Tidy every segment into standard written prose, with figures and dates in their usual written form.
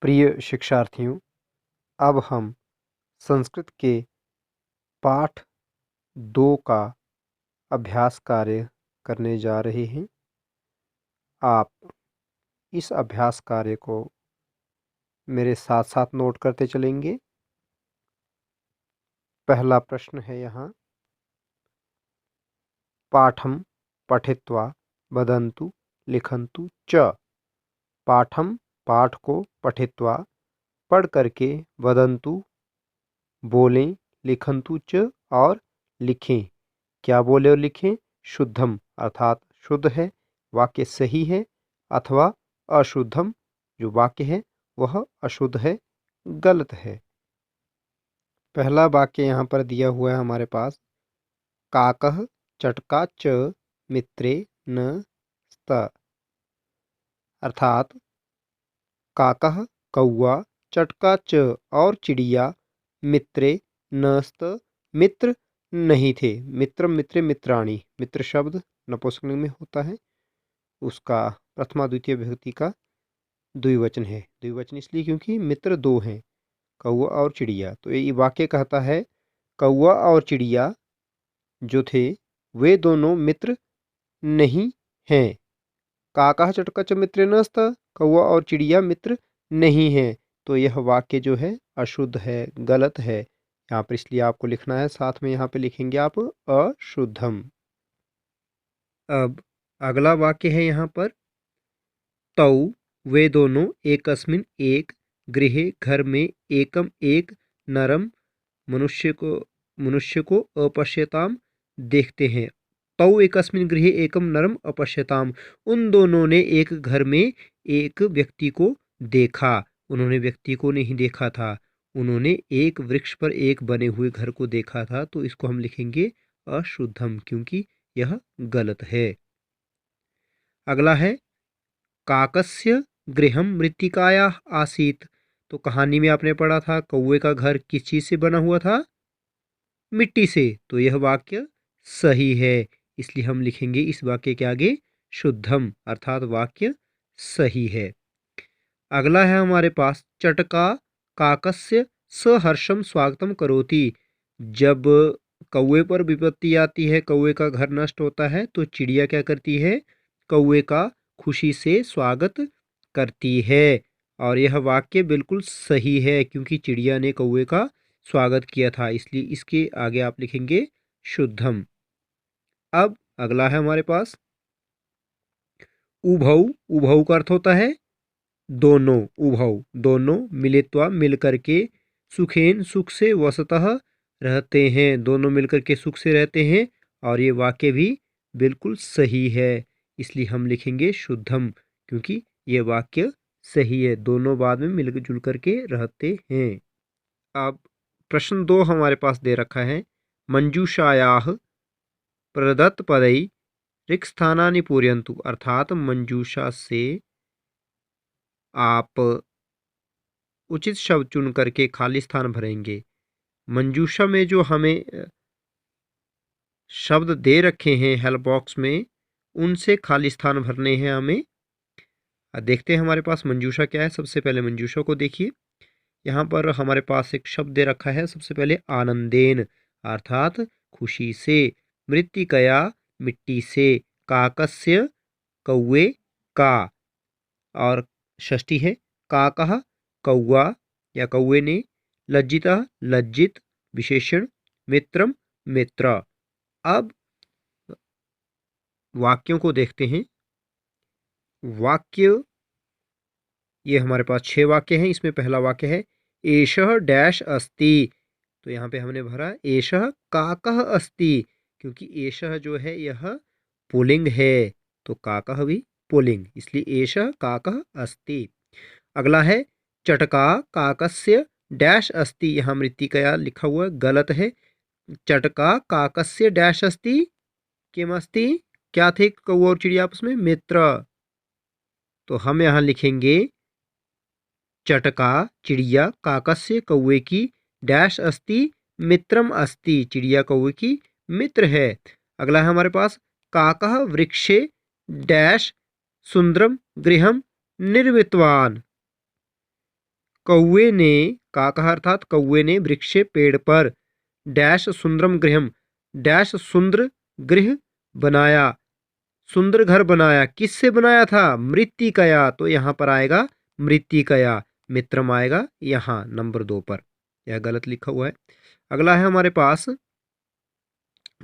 प्रिय शिक्षार्थियों, अब हम संस्कृत के पाठ 2 का अभ्यास कार्य करने जा रहे हैं। आप इस अभ्यास कार्य को मेरे साथ-साथ नोट करते चलेंगे। पहला प्रश्न है यहाँ, पाठं पठित्वा वदन्तु लिखन्तु च। पाठं पाठ को पठित्वा पढ़ करके वदन्तु बोलें, लिखन्तु च और लिखें। क्या बोले और लिखें? शुद्धम अर्थात शुद्ध है, वाक्य सही है, अथवा अशुद्धम जो वाक्य है वह अशुद्ध है, गलत है। पहला वाक्य यहाँ पर दिया हुआ है हमारे पास, काकः चटका च मित्रे न स्त। अर्थात काकः कौआ, चटका च और चिड़िया, मित्रे न स्त मित्र नहीं थे। मित्रम मित्रे मित्राणि, मित्र शब्द नपुंसकलिंग में होता है, उसका प्रथमा द्वितीय विभक्ति का द्विवचन है। द्विवचन इसलिए क्योंकि मित्र दो हैं, कौआ और चिड़िया। तो ये वाक्य कहता है कौआ और चिड़िया जो थे वे दोनों मित्र नहीं हैं। काकः चटका च मित्रे न स्त, कौआ और चिड़िया मित्र नहीं हैं। तो यह वाक्य जो है अशुद्ध है, गलत है। यहाँ पर इसलिए आपको लिखना है, साथ में यहाँ पे लिखेंगे आप अशुद्धम। अब अगला वाक्य है यहाँ पर, तौ वे दोनों एकस्मिन एक गृहे घर में एकम एक नरम मनुष्य को अपश्यताम देखते हैं। तौ एकस्मिन गृहे एकम नरम अपश्यताम, उन दोनों ने एक घर में एक व्यक्ति को देखा। उन्होंने व्यक्ति को नहीं देखा था, उन्होंने एक वृक्ष पर एक बने हुए घर को देखा था। तो इसको हम लिखेंगे अशुद्धम, क्योंकि यह गलत है। अगला है, काकस्य गृहम मृत्तिकायाः आसीत्। तो कहानी में आपने पढ़ा था कौवे का घर किस चीज से बना हुआ था? मिट्टी से। तो यह वाक्य सही है, इसलिए हम लिखेंगे इस वाक्य के आगे शुद्धम, अर्थात वाक्य सही है। अगला है हमारे पास, चटका काकस्य सहर्षम स्वागतम करोति। जब कौवे पर विपत्ति आती है, कौवे का घर नष्ट होता है, तो चिड़िया क्या करती है? कौवे का खुशी से स्वागत करती है। और यह वाक्य बिल्कुल सही है, क्योंकि चिड़िया ने कौवे का स्वागत किया था, इसलिए इसके आगे आप लिखेंगे शुद्धम। अब अगला है हमारे पास, उभौ। उभौ का अर्थ होता है दोनों। उभौ दोनों, मिलित्वा मिलकर के, सुखेन सुख से, वसतः रहते हैं। दोनों मिलकर के सुख से रहते हैं, और ये वाक्य भी बिल्कुल सही है, इसलिए हम लिखेंगे शुद्धम, क्योंकि ये वाक्य सही है। दोनों बाद में मिलजुल करके रहते हैं। अब प्रश्न 2 हमारे पास दे रखा है, मंजूषायाः प्रदत्त पदै रिक्स्थानानि पूरयन्तु। अर्थात मंजूषा से आप उचित शब्द चुन करके खाली स्थान भरेंगे। मंजूषा में जो हमें शब्द दे रखे हैं हेल्प बॉक्स में, उनसे खाली स्थान भरने हैं हमें। देखते हैं हमारे पास मंजूषा क्या है। सबसे पहले मंजूषा को देखिए, यहाँ पर हमारे पास एक शब्द दे रखा है। सबसे पहले आनंदेन, अर्थात खुशी से, मृत्तिकया मिट्टी से, काकस्य कौवे का, और षष्ठी है काकः कौवा या कौवे ने, लज्जितः लज्जित विशेषण, मित्रम मित्र। अब वाक्यों को देखते हैं। वाक्य ये हमारे पास 6 वाक्य हैं। इसमें पहला वाक्य है, एषः डैश अस्ति। तो यहाँ पे हमने भरा एषः काकः अस्ति, क्योंकि एषः जो है यह पुल्लिंग है, तो काकः भी पुल्लिंग, इसलिए एषः काकः अस्ति। अगला है, चटका काकस्य डैश अस्ति। यहाँ मृत्तिकया लिखा हुआ गलत है। चटका काकस्य डैश अस्ति, किम अस्ति, क्या थे कौवा और चिड़िया आपस में? मित्र। तो हम यहाँ लिखेंगे चटका चिड़िया, काकस्य कौवे की, डैश अस्ति मित्रम अस्ति, चिड़िया कौवे की मित्र है। अगला है हमारे पास, काकः वृक्षे डैश सुंदरम गृहम निर्मितवान। कौवे ने, काकः अर्थात कौवे ने, वृक्षे पेड़ पर, डैश सुंदरम गृहम, डैश सुंदर गृह बनाया, सुंदर घर बनाया। किससे बनाया था? मृत्तिकया। तो यहाँ पर आएगा मृत्तिकया, मित्रम आएगा यहाँ नंबर 2 पर, यह गलत लिखा हुआ है। अगला है हमारे पास,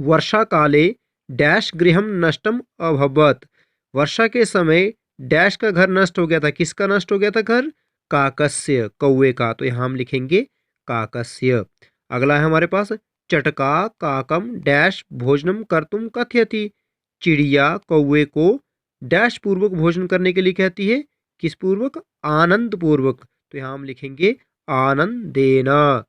वर्षा काले डैश गृहम नष्टम अभवत, वर्षा के समय डैश का घर नष्ट हो गया था। किसका नष्ट हो गया था घर? काकस्य, कौवे का। तो यहाँ हम लिखेंगे काकस्य। अगला है हमारे पास, चटका काकम डैश भोजनम कर्तुम कथयति, चिड़िया कौवे को डैश पूर्वक भोजन करने के लिए कहती है। किस पूर्वक? आनंद पूर्वक। तो यहाँ हम लिखेंगे आनंदेना।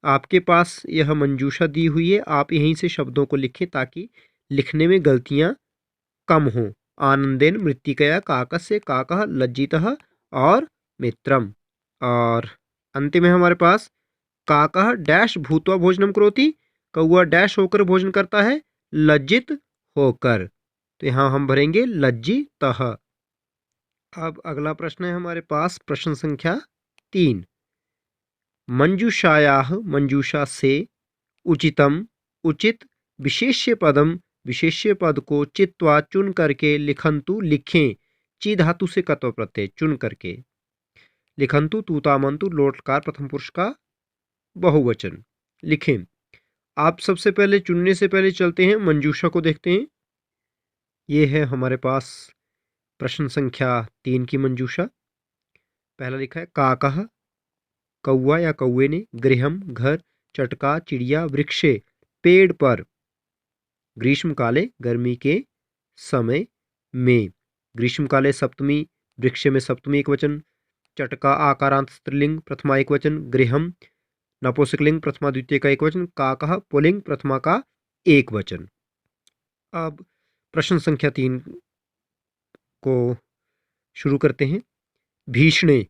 आपके पास यह मंजूषा दी हुई है, आप यहीं से शब्दों को लिखें ताकि लिखने में गलतियां कम हों। आनंदेन मृत्तिकया काकस्य, काकः लज्जितः और मित्रम। और अंतिम है हमारे पास, काकः डैश भूत्वा भोजनम करोति, कौआ डैश होकर भोजन करता है, लज्जित होकर। तो यहाँ हम भरेंगे लज्जितः। अब अगला प्रश्न है हमारे पास, प्रश्न संख्या 3। मंजूषायाः, मंजूषा से, उचितम उचित, विशेष्य पदम विशेष्य पद को, चित्वा चुन करके, लिखंतु लिखें, ची धातु से कत्व प्रत्यय चुन करके, लिखंतु तूतामंतु लोटकार प्रथम पुरुष का बहुवचन लिखें। आप सबसे पहले चुनने से पहले चलते हैं मंजूषा को देखते हैं। ये है हमारे पास प्रश्न संख्या 3 की मंजूषा। पहला लिखा है काकः, कौआ या कौवे ने, गृहम घर, चटका चिड़िया, वृक्षे पेड़ पर, ग्रीष्मकाले गर्मी के समय में, ग्रीष्मकाले सप्तमी, वृक्ष में सप्तमी एक वचन, चटका आकारांत स्त्रीलिंग प्रथमा एक वचन, गृहम नपुंसकलिंग प्रथमा द्वितीय का एक वचन, काकः पुल्लिंग प्रथमा का एक वचन। अब प्रश्न संख्या 3 को शुरू करते हैं। भीषणे,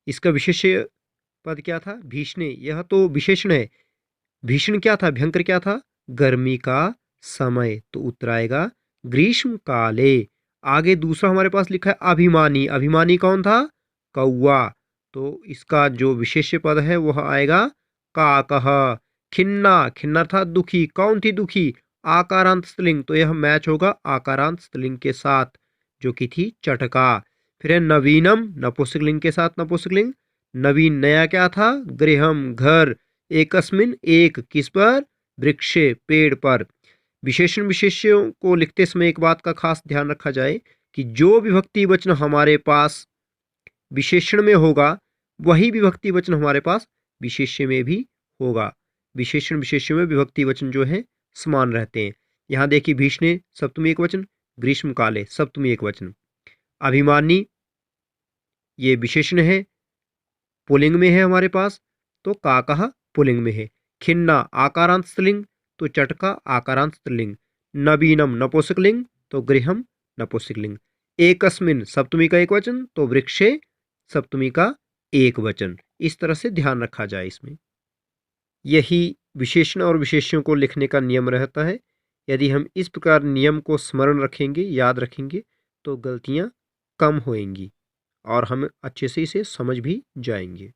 इसका विशेष्य पद क्या था? भीषणे। यह तो विशेषण है। भीषण क्या था? भयंकर क्या था? गर्मी का समय। तो उत्तर आएगा ग्रीष्म काले। आगे दूसरा हमारे पास लिखा है अभिमानी। अभिमानी कौन था? कौआ। तो इसका जो विशेष्य पद है वह आएगा काकः। खिन्ना, खिन्ना था दुखी। कौन थी दुखी? आकारांत स्त्रीलिंग। तो यह मैच होगा आकारांत स्त्रीलिंग के साथ जो कि थी चटका। फिर है नवीनम, नपुंसकलिंग के साथ नपुंसकलिंग। नवीन नया क्या था? गृहम घर। एकस्मिन एक, किस पर? वृक्षे पेड़ पर। विशेषण विशेष्यों को लिखते समय एक बात का खास ध्यान रखा जाए कि जो विभक्ति वचन हमारे पास विशेषण में होगा वही विभक्ति वचन हमारे पास विशेष्य में भी होगा। विशेषण विशेष्य में विभक्ति वचन जो है समान रहते हैं। यहाँ देखिए भीषणे सप्तमी एक वचन, ग्रीष्मकाले सप्तमी एक वचन। अभिमानी ये विशेषण है, पुल्लिंग में है हमारे पास, तो काकः पुल्लिंग में है। खिन्ना आकारांत स्त्रीलिंग, तो चटका आकारांत स्त्रीलिंग। नवीनम नपुंसकलिंग, तो गृहम नपुंसकलिंग। एकस्मिन सप्तमी का एक वचन, तो वृक्षे सप्तमी का एक वचन। इस तरह से ध्यान रखा जाए इसमें। यही विशेषण और विशेष्यों को लिखने का नियम रहता है। यदि हम इस प्रकार नियम को स्मरण रखेंगे, याद रखेंगे, तो गलतियां कम होएंगी और हम अच्छे से इसे समझ भी जाएंगे।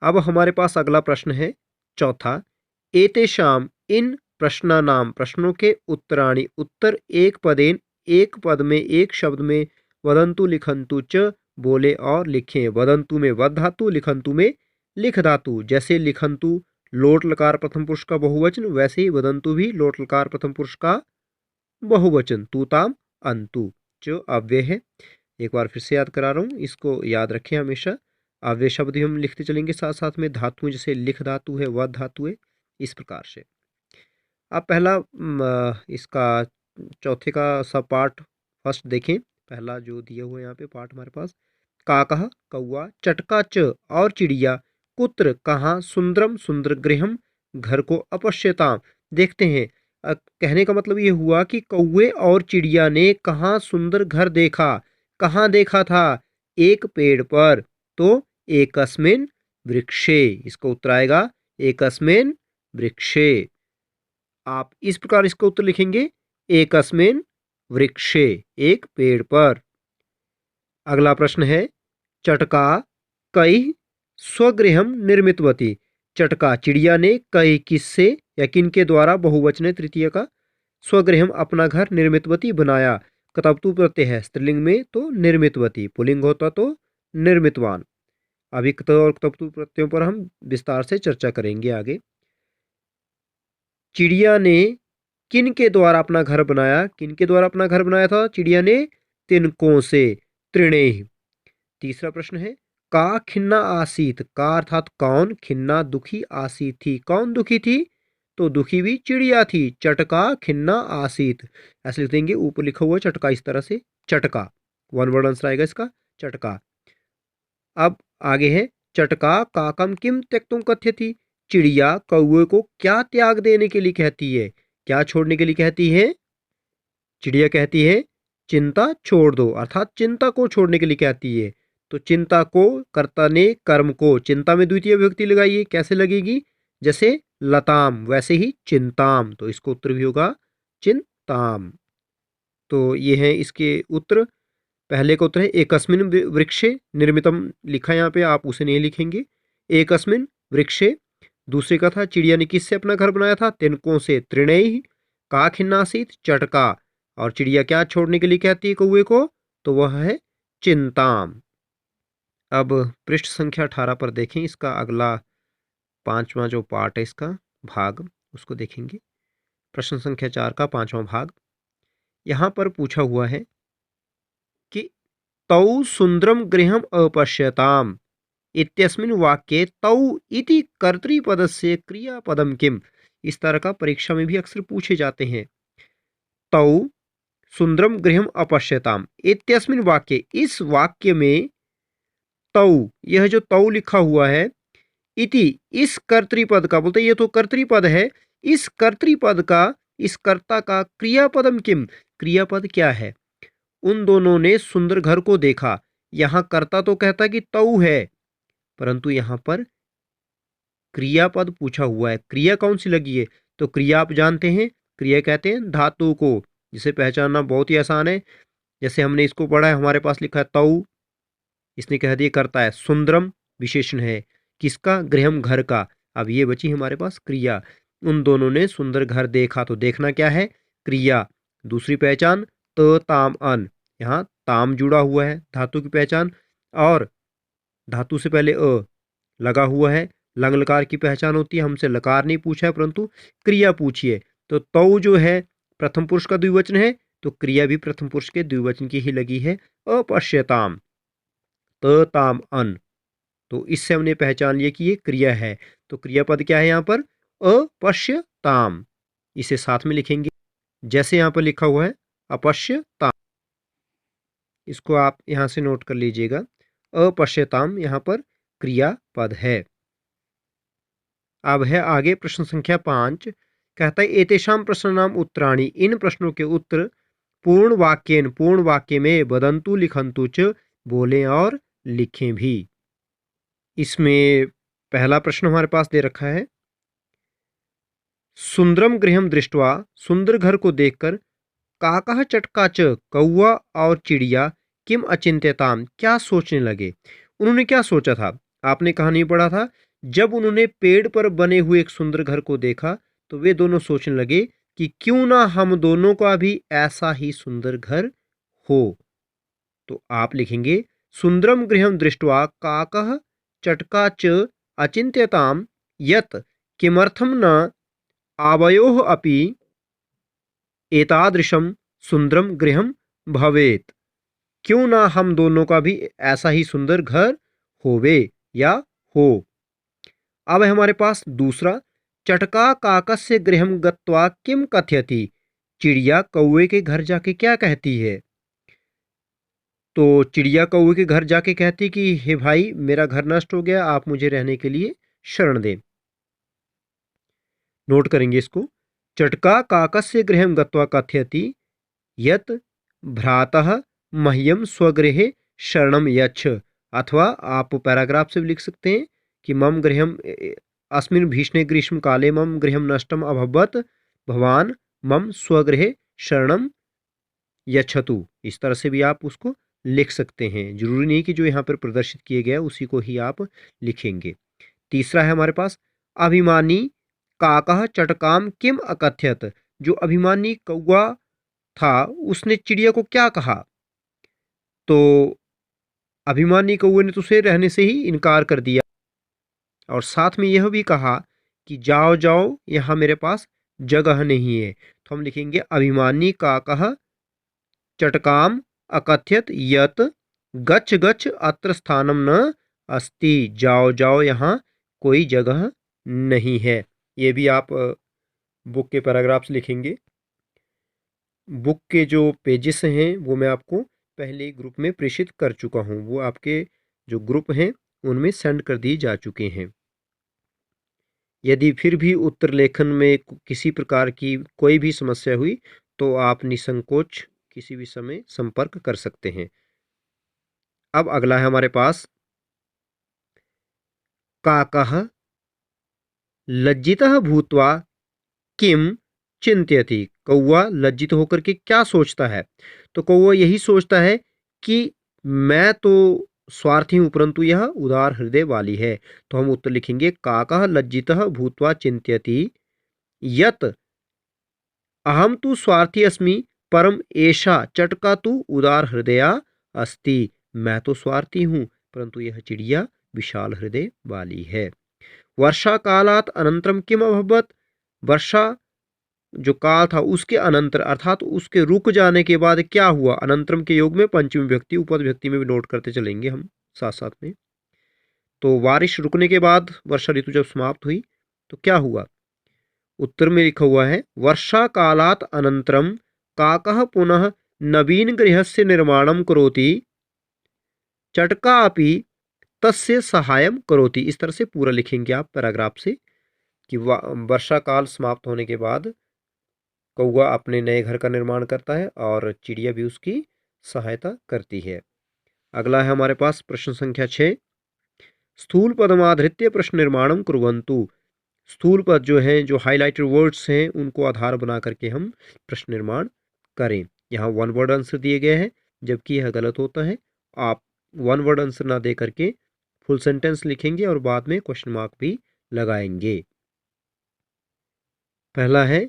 अब हमारे पास अगला प्रश्न है चौथा। एतेषाम इन प्रश्नानाम, प्रश्नों के उत्तराणि, उत्तर एक पदेन, एक पद में एक शब्द में, वदंतु लिखंतु च, बोले और लिखें। वदंतु में वद धातु, लिखंतु में लिख धातु। जैसे लिखंतु लोट लकार प्रथम पुरुष का बहुवचन, वैसे ही वदंतु भी लोट लकार प्रथम पुरुष का बहुवचन। तूताम अंतु जो अव्यय है। एक बार फिर से याद करा रहा हूँ, इसको याद रखें हमेशा। अव्यय शब्द भी हम लिखते चलेंगे साथ साथ में। धातु जैसे लिख धातु है, वध धातु है, इस प्रकार से। अब पहला इसका चौथे का सब पार्ट फर्स्ट देखें। पहला जो दिया हुआ है यहाँ पे पार्ट हमारे पास, काकः कौआ, चटका च और चिड़िया, कुत्र कहाँ, सुंदरम सुंदर, गृहम घर को, अपश्यताम देखते हैं। कहने का मतलब ये हुआ कि कौवे और चिड़िया ने कहाँ सुंदर घर देखा। कहाँ देखा था? एक पेड़ पर। तो एकस्मिन वृक्षे, इसका उत्तर आएगा एकस्मिन वृक्षे। आप इस प्रकार इसका उत्तर लिखेंगे, एकस्मिन वृक्षे, एक पेड़ पर। अगला प्रश्न है चटका कई स्वगृहम निर्मितवती। चटका चिड़िया ने कई किससे या किन के द्वारा बहुवचन तृतीय का स्वगृहम अपना घर निर्मितवती बनाया। कतवतु प्रत्यय है स्त्रीलिंग में तो निर्मितवती, पुल्लिंग होता तो निर्मितवान। अभी क्त और कतवतु प्रत्ययों पर हम विस्तार से चर्चा करेंगे आगे। चिड़िया ने किन के द्वारा अपना घर बनाया, किन के द्वारा अपना घर बनाया था चिड़िया ने, तिनकों से, त्रिणेह। तीसरा प्रश्न है का खिन्ना आसीत, का अर्थात कौन, खिन्ना दुखी, आसीत थी, कौन दुखी थी, तो दुखी भी चिड़िया थी। चटका खिन्ना आसीत, ऐसे लिख देंगे, ऊपर लिखा हुआ चटका इस तरह से, चटका वन वर्ड आंसर आएगा इसका चटका। अब आगे है चटका काकम किम त्यक्तुम कथ्यति, चिड़िया कौवे को क्या त्याग देने के लिए कहती है, क्या छोड़ने के लिए कहती है। चिड़िया कहती है चिंता छोड़ दो, अर्थात चिंता को छोड़ने के लिए कहती है। तो चिंता को, कर्ता ने कर्म को चिंता में द्वितीय विभक्ति लगाई है, कैसे लगेगी, जैसे लताम वैसे ही चिंताम, तो इसको उत्तर भी होगा चिंताम। तो ये है इसके उत्तर। पहले का उत्तर है एकस्मिन वृक्षे निर्मितम, लिखा यहाँ पे, आप उसे नहीं लिखेंगे, एकस्मिन वृक्षे। दूसरे का था चिड़िया ने किससे अपना घर बनाया था, तिनकों से, त्रिणेह। का खिन्नासीत, चटका, और चिड़िया क्या छोड़ने के लिए कहती है कौवे को, तो वह है चिंताम। अब पृष्ठ संख्या 18 पर देखें, इसका अगला 5वां जो पार्ट है इसका भाग, उसको देखेंगे। प्रश्न संख्या 4 का 5वां भाग। यहां पर पूछा हुआ है कि तौ सुंदरम गृहम अपश्यताम इत्यस्मिन् वाक्ये तौ इति कर्तृपदस्य क्रियापदम किम। इस तरह का परीक्षा में भी अक्सर पूछे जाते हैं। तौ सुंदरम गृहम अपश्यताम इत्यस्मिन् वाक्ये, इस वाक्य में तौ, यह जो तौ लिखा हुआ है, इति इस कर्तृपद का, बोलते ये तो कर्तृपद है, इस कर्तृपद का, इस कर्ता का क्रियापदम किम, क्रियापद क्या है। उन दोनों ने सुंदर घर को देखा, यहां कर्ता तो कहता कि तौ है, परंतु यहां पर क्रियापद पूछा हुआ है, क्रिया कौन सी लगी है, तो क्रिया आप जानते हैं, क्रिया कहते हैं धातु को, जिसे पहचानना बहुत ही आसान है। जैसे हमने इसको पढ़ा है, हमारे पास लिखा है तौ, इसने कह दिया करता है, सुंदरम विशेषण है किसका, गृहम घर का। अब ये बची हमारे पास क्रिया। उन दोनों ने सुंदर घर देखा, तो देखना क्या है, क्रिया। दूसरी पहचान त ताम अन, यहाँ ताम जुड़ा हुआ है, धातु की पहचान, और धातु से पहले अ लगा हुआ है। लंग लकार की पहचान होती है, हमसे लकार नहीं पूछा है परंतु क्रिया पूछी है। तो तौ जो है प्रथम पुरुष का द्विवचन है, तो क्रिया भी प्रथम पुरुष के द्विवचन की ही लगी है, अपश्यताम, त ताम अन। तो इससे हमने पहचान लिया कि ये क्रिया है। तो क्रियापद क्या है यहाँ पर, अपश्यताम। इसे साथ में लिखेंगे, जैसे यहाँ पर लिखा हुआ है अपश्यताम, इसको आप यहाँ से नोट कर लीजिएगा। अपश्यताम यहाँ पर क्रियापद है। अब है आगे प्रश्न संख्या 5, कहता है एतेषां प्रश्नानाम उत्तराणि, इन प्रश्नों के उत्तर पूर्ण वाक्येन, पूर्ण वाक्य में, वदन्तु लिखन्तु च, बोलें और लिखें भी। इसमें पहला प्रश्न हमारे पास दे रखा है, सुंदरम गृहम दृष्टवा, सुंदर घर को देखकर, काकः चटका च, कौवा और चिड़िया, किम अचिंत्यताम, क्या सोचने लगे। उन्होंने क्या सोचा था, आपने कहानी पढ़ा था, जब उन्होंने पेड़ पर बने हुए एक सुंदर घर को देखा, तो वे दोनों सोचने लगे कि क्यों ना हम दोनों का भी ऐसा ही सुंदर घर हो। तो आप लिखेंगे सुंदरम गृहम दृष्ट्वा काकः चटका च अचिंत्यताम यत् किमर्थम न आवयोः अपि एतादृशम सुंदरम गृहम भवेत, क्यों ना हम दोनों का भी ऐसा ही सुंदर घर होवे या हो। अब है हमारे पास दूसरा, चटका काकस्य गृहम गत्वा किम कथयति, चिड़िया कौवे के घर जाके क्या कहती है। तो चिड़िया कौवे के घर जाके कहती कि हे भाई, मेरा घर नष्ट हो गया, आप मुझे रहने के लिए शरण दें। नोट करेंगे इसको, चटका काकस्य गृहम गत्वा कथयति यत् भ्रातः मह्यम स्वगृहे शरणम यच्छ, अथवा आप पैराग्राफ से भी लिख सकते हैं कि मम गृहम अस्मिन् भीषणे ग्रीष्म काले मम गृहम नष्टम अभवत्, भवान मम स्वगृहे शरणम यच्छतु। इस तरह से भी आप उसको लिख सकते हैं, जरूरी नहीं कि जो यहाँ पर प्रदर्शित किए गया उसी को ही आप लिखेंगे। तीसरा है हमारे पास अभिमानी काकः चटकाम किम अकथ्यत। जो अभिमानी कौवा था उसने चिड़िया को क्या कहा? तो अभिमानी कौवे ने तो उसे रहने से ही इनकार कर दिया और साथ में यह भी कहा कि जाओ जाओ यहाँ मेरे पास जगह नहीं है। तो हम लिखेंगे अभिमानी काकः चटकाम अकथ्यत यत गच्छ गच्छ अत्र स्थानम न अस्ति। जाओ जाओ यहाँ कोई जगह नहीं है। ये भी आप बुक के पैराग्राफ्स लिखेंगे। बुक के जो पेजेस हैं वो मैं आपको पहले ग्रुप में प्रेषित कर चुका हूँ, वो आपके जो ग्रुप हैं उनमें सेंड कर दिए जा चुके हैं। यदि फिर भी उत्तर लेखन में किसी प्रकार की कोई भी समस्या हुई तो आप निसंकोच किसी भी समय संपर्क कर सकते हैं। अब अगला है हमारे पास काकः लज्जितः भूत्वा किम चिंत्यति। कौवा लज्जित होकर के क्या सोचता है? तो कौवा यही सोचता है कि मैं तो स्वार्थी हूं परंतु यह उदार हृदय वाली है। तो हम उत्तर लिखेंगे काकः लज्जितः भूत्वा चिंत्यति यत अहम तु स्वार्थी अस्मि परम एषा चटका तु उदार हृदया अस्ति। मैं तो स्वार्थी हूं परंतु यह चिड़िया विशाल हृदय वाली है। वर्षा कालात अनंतरम किम अभवत। वर्षा जो काल था उसके अनंतर अर्थात उसके रुक जाने के बाद क्या हुआ? अनंतरम के योग में पंचमी विभक्ति उपद विभक्ति में भी नोट करते चलेंगे हम साथ साथ में। तो बारिश रुकने के बाद वर्षा ऋतु जब समाप्त हुई तो क्या हुआ? उत्तर में लिखा हुआ है वर्षा कालात अनंतरम काकः पुनः नवीन गृहस्य निर्माणम करोति चटका अपि तस्य सहायम करोति। इस तरह से पूरा लिखेंगे आप पैराग्राफ से कि वर्षा काल समाप्त होने के बाद कौवा अपने नए घर का निर्माण करता है और चिड़िया भी उसकी सहायता करती है। अगला है हमारे पास प्रश्न संख्या 6। स्थूल पदमाधृत्य प्रश्न निर्माणम कुर्वन्तु। स्थूल पद जो हैं, जो हाईलाइटेड वर्ड्स हैं, उनको आधार बना करके हम प्रश्न निर्माण करें। यहाँ वन वर्ड आंसर दिए गए हैं जबकि यह गलत होता है। आप वन वर्ड आंसर ना दे करके फुल सेंटेंस लिखेंगे और बाद में क्वेश्चन मार्क भी लगाएंगे। पहला है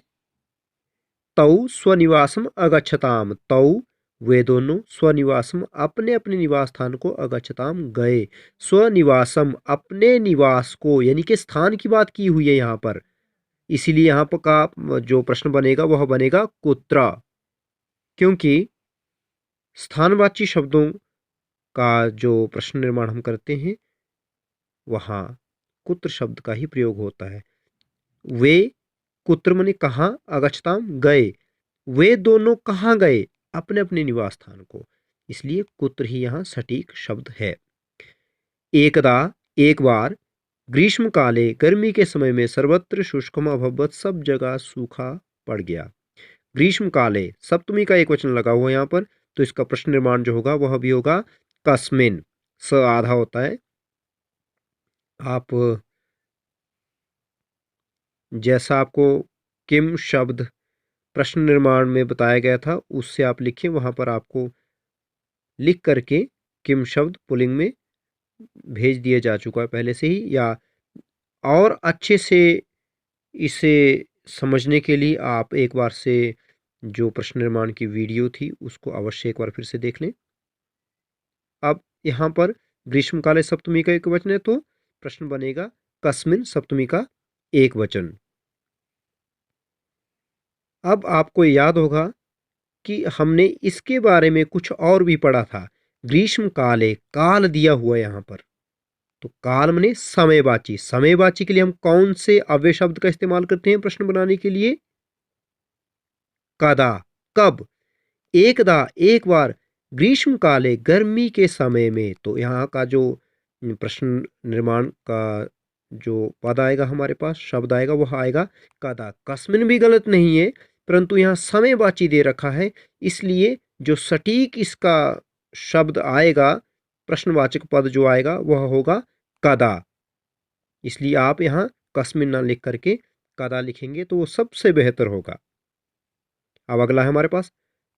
तौ स्वनिवासम अगच्छताम। तौ वे दोनों स्वनिवासम अपने अपने निवास स्थान को अगच्छताम गए। स्वनिवासम अपने निवास को यानी कि स्थान की बात की हुई है यहाँ पर, इसीलिए यहाँ पर का जो प्रश्न बनेगा वह बनेगा कुत्र, क्योंकि स्थानवाची शब्दों का जो प्रश्न निर्माण हम करते हैं वहाँ कुत्र शब्द का ही प्रयोग होता है। वे कुत्र मने कहाँ, अगच्छताम गए, वे दोनों कहाँ गए? अपने अपने निवास स्थान को, इसलिए कुत्र ही यहाँ सटीक शब्द है। एकदा एक बार ग्रीष्म काले गर्मी के समय में सर्वत्र शुष्कम अभवत, सब जगह सूखा पड़ गया। ग्रीष्म काले सप्तमी का एक वचन लगा हुआ यहाँ पर, तो इसका प्रश्न निर्माण जो होगा वह भी होगा कस्मिन। स आधा होता है। आप जैसा आपको किम शब्द प्रश्न निर्माण में बताया गया था उससे आप लिखिए, वहां पर आपको लिख करके किम शब्द पुलिंग में भेज दिया जा चुका है पहले से ही। या और अच्छे से इसे समझने के लिए आप एक बार से जो प्रश्न निर्माण की वीडियो थी उसको अवश्य एक बार फिर से देख लें। अब यहाँ पर ग्रीष्मकाले सप्तमी का एक वचन है तो प्रश्न बनेगा कस्मिन सप्तमी का एक वचन। अब आपको याद होगा कि हमने इसके बारे में कुछ और भी पढ़ा था। ग्रीष्म काले काल दिया हुआ यहाँ पर, तो काल मने समयवाची। समयवाची के लिए हम कौन से अव्यय शब्द का इस्तेमाल करते हैं प्रश्न बनाने के लिए? कदा, कब। एकदा एक बार, ग्रीष्म काले गर्मी के समय में। तो यहाँ का जो प्रश्न निर्माण का जो पद आएगा हमारे पास, शब्द आएगा, वह आएगा कदा। कस्मिन भी गलत नहीं है परंतु यहाँ समयवाची दे रखा है, इसलिए जो सटीक इसका शब्द आएगा, प्रश्नवाचक पद जो आएगा वह होगा कदा। इसलिए आप यहाँ कस्मिन ना लिख करके कदा लिखेंगे तो वो सबसे बेहतर होगा। अब अगला है हमारे पास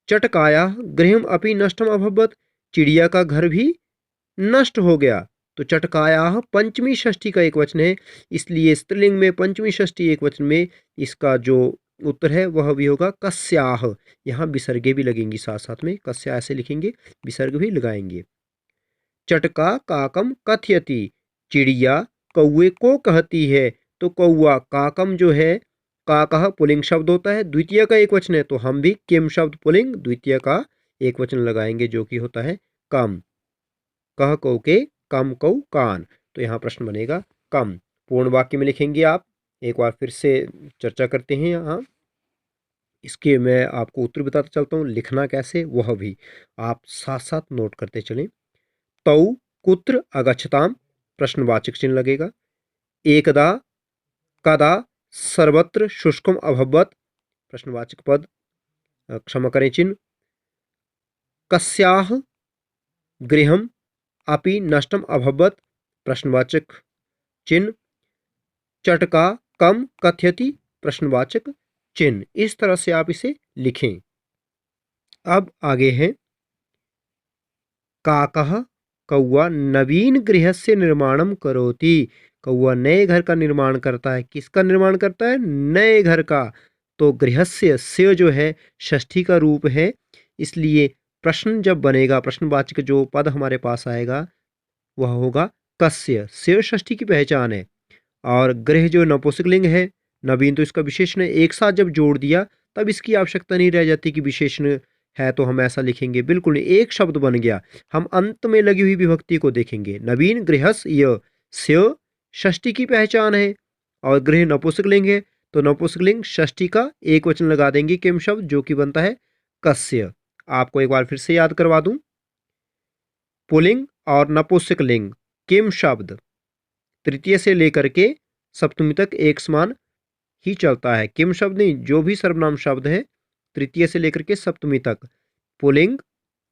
चटकाया गृहम अपि नष्टम अभवत। चिड़िया का घर भी नष्ट हो गया। तो चटकायाः पंचमी षष्ठी का एकवचन है, इसलिए स्त्रीलिंग में पंचमी षष्ठी एकवचन में इसका जो उत्तर है वह भी होगा कस्याः। यहाँ विसर्गे भी लगेंगी साथ साथ में, कस्या ऐसे लिखेंगे, विसर्ग भी लगाएंगे। चटका काकम कथयति, चिड़िया कौवे को कहती है। तो कौवा, काकम जो है काकह पुल्लिंग शब्द होता है, द्वितीय का एक वचन है, तो हम भी किम शब्द पुल्लिंग द्वितीय का एक वचन लगाएंगे जो कि होता है कम। कह कौ के कम कौ कान, तो यहाँ प्रश्न बनेगा कम। पूर्ण वाक्य में लिखेंगे आप, एक बार फिर से चर्चा करते हैं यहाँ। इसके मैं आपको उत्तर बताता चलता हूँ, लिखना कैसे वह भी आप साथ साथ नोट करते चलें। तौ कुत्र अगच्छताम, प्रश्नवाचक चिन्ह लगेगा। एकदा कदा सर्वत्र शुष्कम अभवत्, प्रश्नवाचक पद क्षमा करें चिन्ह। कस्याः गृहम् अपि नष्टम अभवत्, प्रश्नवाचक चिन्ह। चटका कम कथयति, प्रश्नवाचक चिन्ह। इस तरह से आप इसे लिखें। अब आगे है काकः, कौवा नवीन गृहस्य निर्माणम करोति, कौवा नए घर का निर्माण करता है। किसका निर्माण करता है? नए घर का। तो गृहस्य से जो है षष्ठी का रूप है, इसलिए प्रश्न जब बनेगा, प्रश्नवाचक जो पद हमारे पास आएगा वह होगा कस्य। से षष्ठी की पहचान है। और गृह जो नपुंसकलिंग है, नवीन तो इसका विशेषण है, एक साथ जब जोड़ दिया तब इसकी आवश्यकता नहीं रह जाती कि विशेषण है तो हम ऐसा लिखेंगे, बिल्कुल एक शब्द बन गया। हम अंत में लगी हुई विभक्ति को देखेंगे। नवीन गृहस्य, स्यो षष्ठी की पहचान है, और गृह नपुंसकलिंग है तो नपुंसकलिंग षष्ठी का एक वचन लगा देंगे किम शब्द, जो कि बनता है कस्य। आपको एक बार फिर से याद करवा दूं, पुल्लिंग और नपुंसकलिंग किम शब्द तृतीय से लेकर के सप्तमी तक एक समान ही चलता है। किम शब्द नहीं, जो भी सर्वनाम शब्द है तृतीय से लेकर के सप्तमी तक पुल्लिंग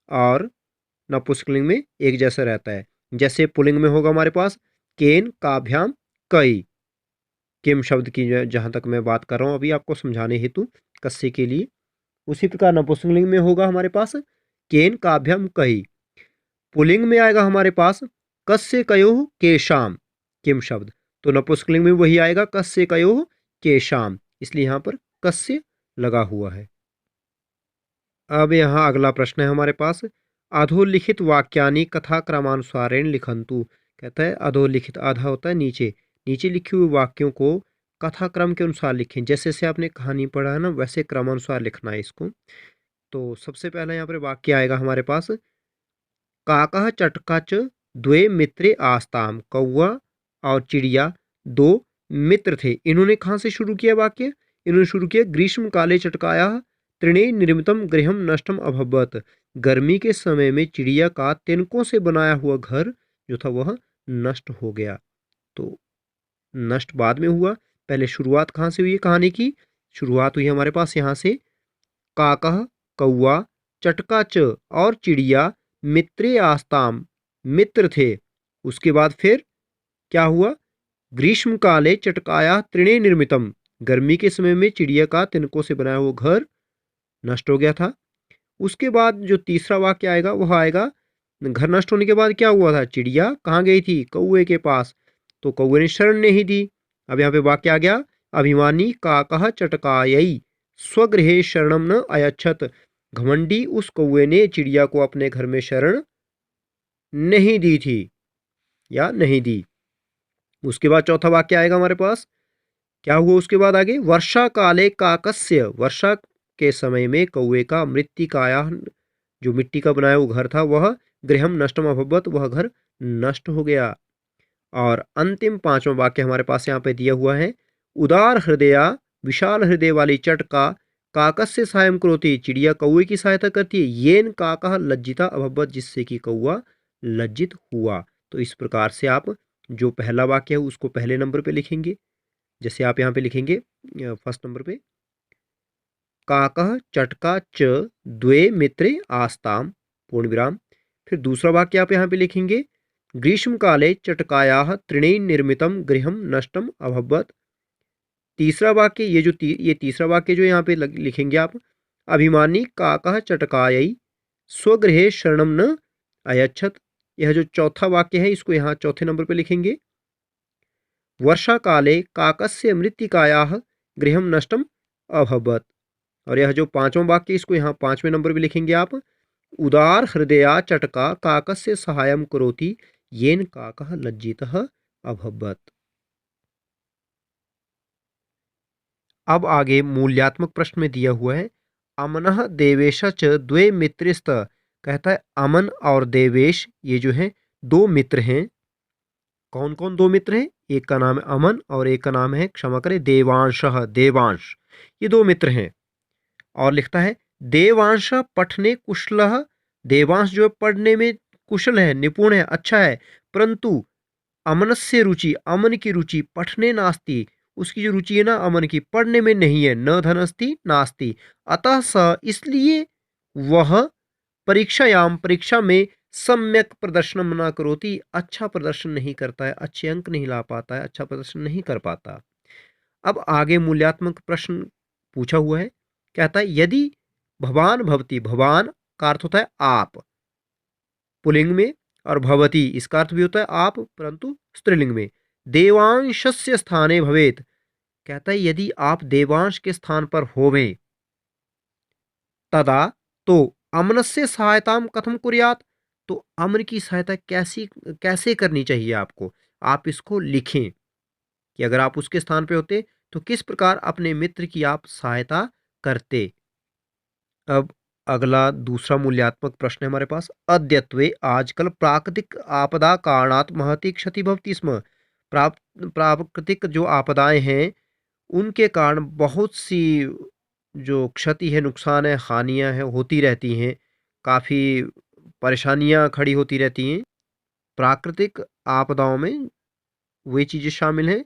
और नपुंसकलिंग में एक जैसा रहता है। जैसे पुल्लिंग में होगा हमारे पास केन काभ्याम कई, किम शब्द की जहां तक मैं बात कर रहा हूं अभी आपको समझाने हेतु कस्य के लिए, उसी प्रकार नपुंसकलिंग में होगा हमारे पास केन काभ्याम कई। पुल्लिंग में आएगा हमारे पास कस्य कयोः केशाम, किम शब्द, तो नपुंसकलिंग में वही आएगा कस्य कयोः केशाम, इसलिए यहां पर कस्य लगा हुआ है। अब यहाँ अगला प्रश्न है हमारे पास, अधोलिखित वाक्यानि कथा क्रमानुसारेण लिखन्तु। कहता है अधोलिखित, आधा होता है नीचे, नीचे लिखे हुए वाक्यों को कथा क्रम के अनुसार लिखें। जैसे जैसे आपने कहानी पढ़ा है ना, वैसे क्रमानुसार लिखना है इसको। तो सबसे पहला यहाँ पर वाक्य आएगा हमारे पास, काकः चटकाच द्वे मित्रे आस्ताम, कौवा और चिड़िया दो मित्र थे। इन्होंने कहाँ से शुरू किया वाक्य? इन्होंने शुरू किया ग्रीष्म काले चटकायाः तृणे निर्मितम गृहम नष्टम अभवत्, गर्मी के समय में चिड़िया का तिनकों से बनाया हुआ घर जो था वह नष्ट हो गया। तो नष्ट बाद में हुआ, पहले शुरुआत कहाँ से हुई है कहानी की? शुरुआत हुई हमारे पास यहाँ से, काकः कौवा, चटकाच और चिड़िया मित्रे आस्ताम मित्र थे। उसके बाद फिर क्या हुआ? ग्रीष्म काले चटकाया तृणे निर्मितम, गर्मी के समय में चिड़िया का तिनकों से बनाया हुआ घर नष्ट हो गया था। उसके बाद जो तीसरा वाक्य आएगा वह आएगा, घर नष्ट होने के बाद क्या हुआ था? चिड़िया कहाँ गई थी? कौवे के पास, तो कौवे ने शरण नहीं दी। अब यहाँ पे वाक्य आ गया, अभिमानी काकः चटकायै स्वगृहे शरणम न अयच्छत, घमंडी उस कौवे ने चिड़िया को अपने घर में शरण नहीं दी थी या नहीं दी। उसके बाद चौथा वाक्य आएगा हमारे पास, क्या हुआ उसके बाद आगे, वर्षा काले काकस्य, वर्षा के समय में कौवे का मृत्तिकाया, जो मिट्टी का बनाया हुआ घर था वह गृहम नष्टम अभवत्, वह घर नष्ट हो गया। और अंतिम पांचवा वाक्य हमारे पास यहाँ पे दिया हुआ है, उदार हृदया विशाल हृदय वाली चटका काकस्य सहायम करोति, चिड़िया कौवे की सहायता करती है, येन काकः लज्जिता अभवत्, जिससे कि कौवा लज्जित हुआ। तो इस प्रकार से आप जो पहला वाक्य है उसको पहले नंबर पे लिखेंगे। जैसे आप यहाँ पे लिखेंगे फर्स्ट नंबर पे, काकः चटका च द्वे मित्रे आस्ताम पूर्ण विराम। फिर दूसरा वाक्य आप यहाँ पे लिखेंगे, ग्रीष्म काले चटकायाः तृणे निर्मितम गृहम नष्टम अभवत्। तीसरा वाक्य ये तीसरा वाक्य जो यहाँ पे लिखेंगे आप, अभिमानी काकः चटकायै स्वगृहे शरणम न अयच्छत। यह जो चौथा वाक्य है इसको यहाँ चौथे नंबर पे लिखेंगे। वर्षा काले काकस्य मृत्तिकायाः गृहं नष्टम अभवत्। और यह जो पांचवा वाक्य इसको यहाँ पांचवें नंबर पे लिखेंगे आप। उदार हृदया चटका काकस्य सहायं करोति येन काकः लज्जितः अभवत्। अब आगे मूल्यात्मक प्रश्न में दिया हुआ है अमनः देवेश च द्वे मित्रस्त। कहता है अमन और देवेश ये जो है दो मित्र हैं। कौन कौन दो मित्र हैं? एक का नाम है अमन और एक का नाम है, क्षमा करें, देवांशः, देवांश। ये दो मित्र हैं। और लिखता है देवांश पठने कुशलः। देवांश जो पढ़ने में कुशल है, निपुण है, अच्छा है, परंतु अमनस्य रुचि, अमन की रुचि पठने नास्ति। उसकी जो रुचि है ना अमन की, पढ़ने में नहीं है। न धनस्ति नास्ति। अतः स, इसलिए वह परीक्षायाम, परीक्षा में सम्यक प्रदर्शन न करोति, अच्छा प्रदर्शन नहीं करता है, अच्छे अंक नहीं ला पाता है, अच्छा प्रदर्शन नहीं कर पाता। अब आगे मूल्यात्मक प्रश्न पूछा हुआ है। कहता है यदि भवान भवती, भवान का अर्थ होता है आप पुल्लिंग में, और भवती इसका अर्थ भी होता है आप परंतु स्त्रीलिंग में। देवांशस्य स्थाने भवेत। कहता है यदि आप देवांश के स्थान पर होवे तदा तो अमनस्य सहायताम कथम कुर्यात। तो अमन की सहायता कैसी कैसे करनी चाहिए आपको, आप इसको लिखें कि अगर आप उसके स्थान पे होते तो किस प्रकार अपने मित्र की आप सहायता करते। अब अगला दूसरा मूल्यात्मक प्रश्न है हमारे पास। अद्यत्वे, आजकल प्राकृतिक आपदा कारणात् महती क्षति भवति स्म। प्राकृतिक जो आपदाएं हैं उनके कारण बहुत सी जो क्षति है, नुकसान है, हानियां हैं, होती रहती हैं। काफ़ी परेशानियां खड़ी होती रहती हैं। प्राकृतिक आपदाओं में वे चीज़ें शामिल हैं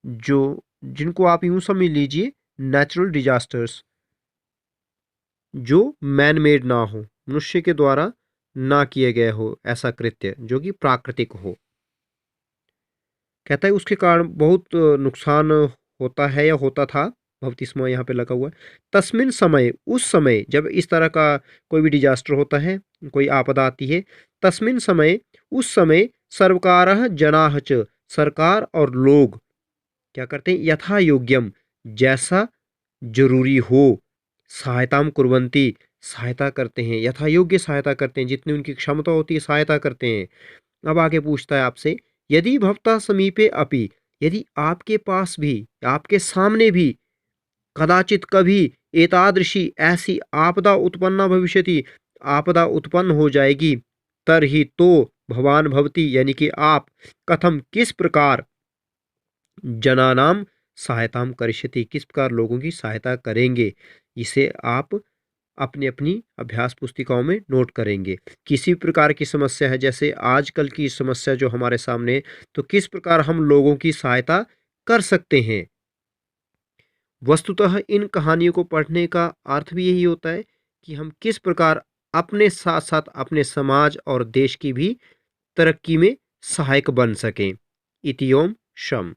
जो जिनको आप यूं समझ लीजिए नेचुरल डिजास्टर्स, जो मैन मेड ना हो, मनुष्य के द्वारा ना किए गए हो ऐसा कृत्य जो कि प्राकृतिक हो। कहता है उसके कारण बहुत नुकसान होता है या होता था। भवतिस्मा यहाँ पे लगा हुआ है। तस्मिन समय, उस समय जब इस तरह का कोई भी डिजास्टर होता है, कोई आपदा आती है, तस्मिन समय, उस समय सर्वकारः जनाः च, सरकार और लोग क्या करते हैं, यथा योग्यम, जैसा जरूरी हो, सहायताम कुर्वन्ति, सहायता करते हैं, यथा योग्य सहायता करते हैं, जितनी उनकी क्षमता होती है सहायता करते हैं। अब आगे पूछता है आपसे यदि भवता समीपे अपि, यदि आपके पास भी, आपके सामने भी कदाचित कभी एतादृशी ऐसी आपदा उत्पन्ना भविष्यति, आपदा उत्पन्न हो जाएगी, तरहि तो भवान भवती, यानी कि आप, कथम किस प्रकार, जनानाम सहायताम करिष्यति, किस प्रकार लोगों की सहायता करेंगे, इसे आप अपनी अपनी अभ्यास पुस्तिकाओं में नोट करेंगे। किसी प्रकार की समस्या है, जैसे आजकल की समस्या जो हमारे सामने, तो किस प्रकार हम लोगों की सहायता कर सकते हैं। वस्तुतः इन कहानियों को पढ़ने का अर्थ भी यही होता है कि हम किस प्रकार अपने साथ साथ अपने समाज और देश की भी तरक्की में सहायक बन सकें। इति ओम शम।